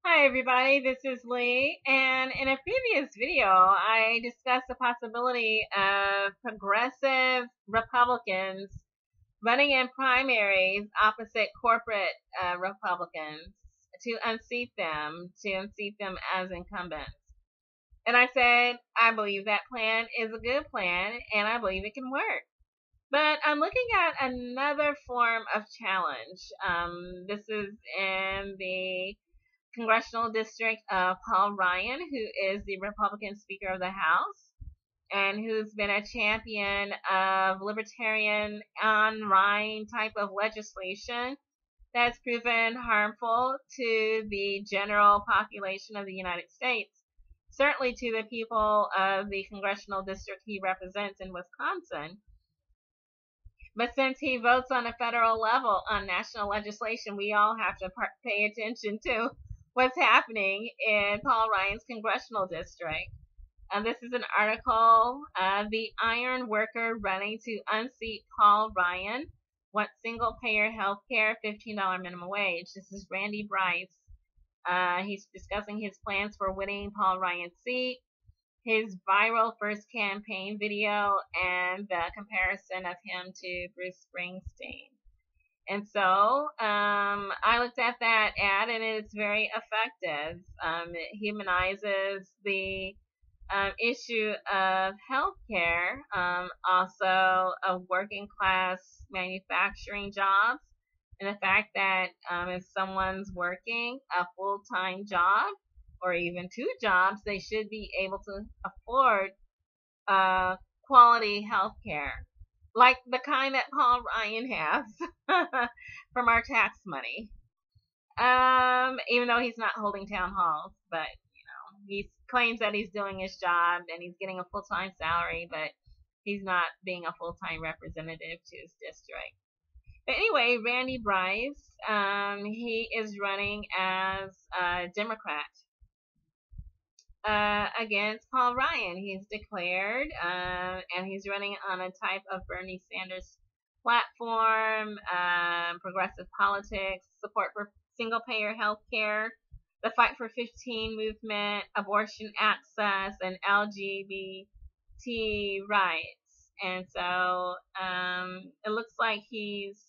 Hi everybody, this is Lee, and in a previous video I discussed the possibility of progressive Republicans running in primaries opposite corporate Republicans to unseat them as incumbents. And I said I believe that plan is a good plan and I believe it can work. But I'm looking at another form of challenge. This is in the congressional district of Paul Ryan, who is the Republican Speaker of the House and who's been a champion of libertarian on Ryan type of legislation that's proven harmful to the general population of the United States, certainly to the people of the congressional district he represents in Wisconsin. But since he votes on a federal level on national legislation, we all have to pay attention to what's happening in Paul Ryan's congressional district. This is an article, The Ironworker Running to Unseat Paul Ryan, Wants Single-Payer Health Care, $15 Minimum Wage. This is Randy Bryce. He's discussing his plans for winning Paul Ryan's seat, his viral first campaign video, and the comparison of him to Bruce Springsteen. And so I looked at that ad, and it's very effective. It humanizes the issue of healthcare, also of working class manufacturing jobs, and the fact that if someone's working a full-time job or even two jobs, they should be able to afford quality health care, like the kind that Paul Ryan has from our tax money. Even though he's not holding town halls, but he claims that he's doing his job and he's getting a full-time salary, but he's not being a full-time representative to his district. But anyway, Randy Bryce, he is running as a Democrat against Paul Ryan. He's declared, and he's running on a type of Bernie Sanders platform, progressive politics, support for single-payer health care, the Fight for 15 movement, abortion access, and LGBT rights. And so it looks like he's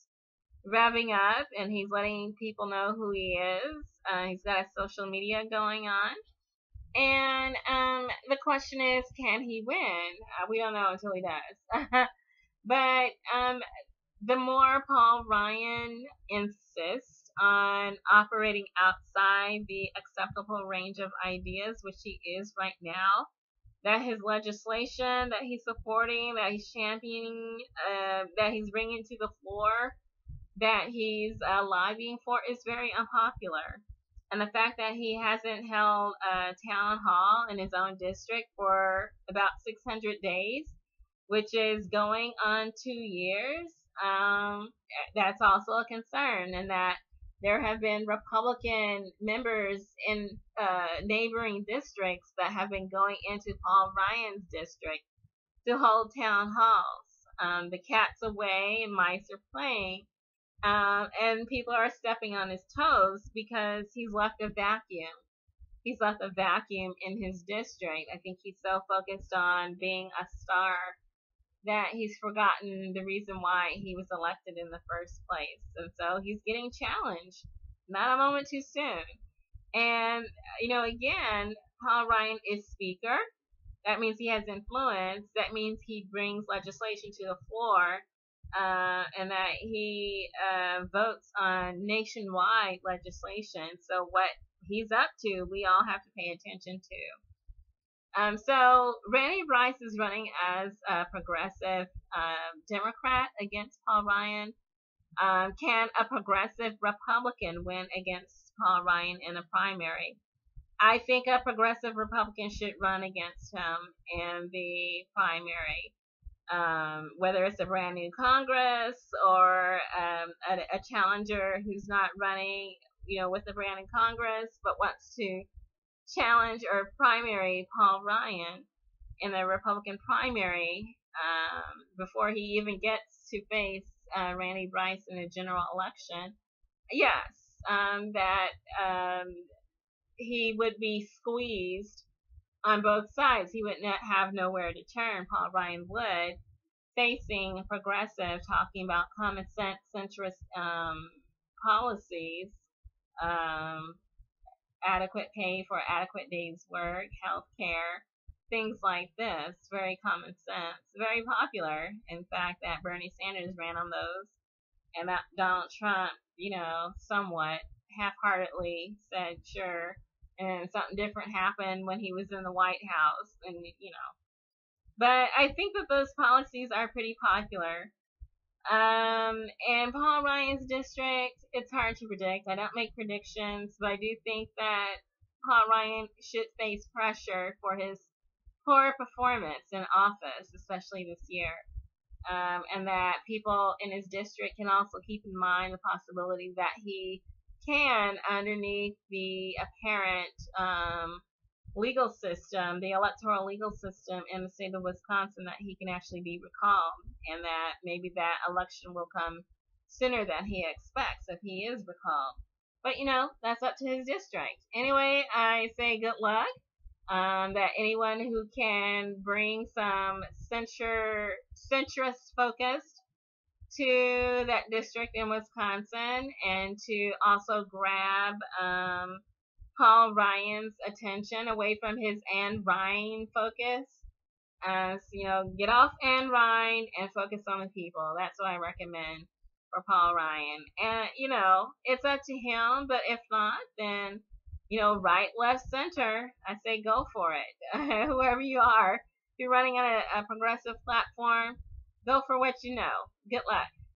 revving up and he's letting people know who he is. He's got a social media going on. And the question is, can he win? We don't know until he does. But the more Paul Ryan insists on operating outside the acceptable range of ideas, which he is right now, that his legislation that he's supporting, that he's championing, that he's bringing to the floor, that he's lobbying for is very unpopular. And the fact that he hasn't held a town hall in his own district for about 600 days, which is going on 2 years, that's also a concern. And that there have been Republican members in neighboring districts that have been going into Paul Ryan's district to hold town halls. The cat's away and mice are playing. And people are stepping on his toes because he's left a vacuum. He's left a vacuum in his district. I think he's so focused on being a star that he's forgotten the reason why he was elected in the first place. And so he's getting challenged. Not a moment too soon. And, again, Paul Ryan is speaker. That means he has influence. That means he brings legislation to the floor. And that he votes on nationwide legislation. So what he's up to, we all have to pay attention to. So Randy Bryce is running as a progressive Democrat against Paul Ryan. Can a progressive Republican win against Paul Ryan in a primary? I think a progressive Republican should run against him in the primary. Whether it's a brand new Congress or a challenger who's not running, with a brand new Congress, but wants to challenge or primary Paul Ryan in the Republican primary before he even gets to face Randy Bryce in a general election. Yes, that he would be squeezed on both sides. He would not have nowhere to turn. Paul Ryan would, facing a progressive, talking about common sense, centrist policies, um, adequate pay for adequate days work, health care, things like this. Very common sense, very popular. In fact, that Bernie Sanders ran on those, and that Donald Trump, somewhat half-heartedly said sure, and something different happened when he was in the White House, and. But I think that those policies are pretty popular. And Paul Ryan's district, it's hard to predict. I don't make predictions, but I do think that Paul Ryan should face pressure for his poor performance in office, especially this year. And that people in his district can also keep in mind the possibility that he can, underneath the apparent legal system, the electoral legal system in the state of Wisconsin, that he can actually be recalled, and that maybe that election will come sooner than he expects if he is recalled. But that's up to his district. Anyway, I say good luck. That anyone who can bring some centrist focus to that district in Wisconsin, and to also grab Paul Ryan's attention away from his Anne Ryan focus. Get off Anne Ryan and focus on the people. That's what I recommend for Paul Ryan. And, it's up to him, but if not, then, right, left, center, I say go for it. Whoever you are, if you're running on a progressive platform, go for what you know. Good luck.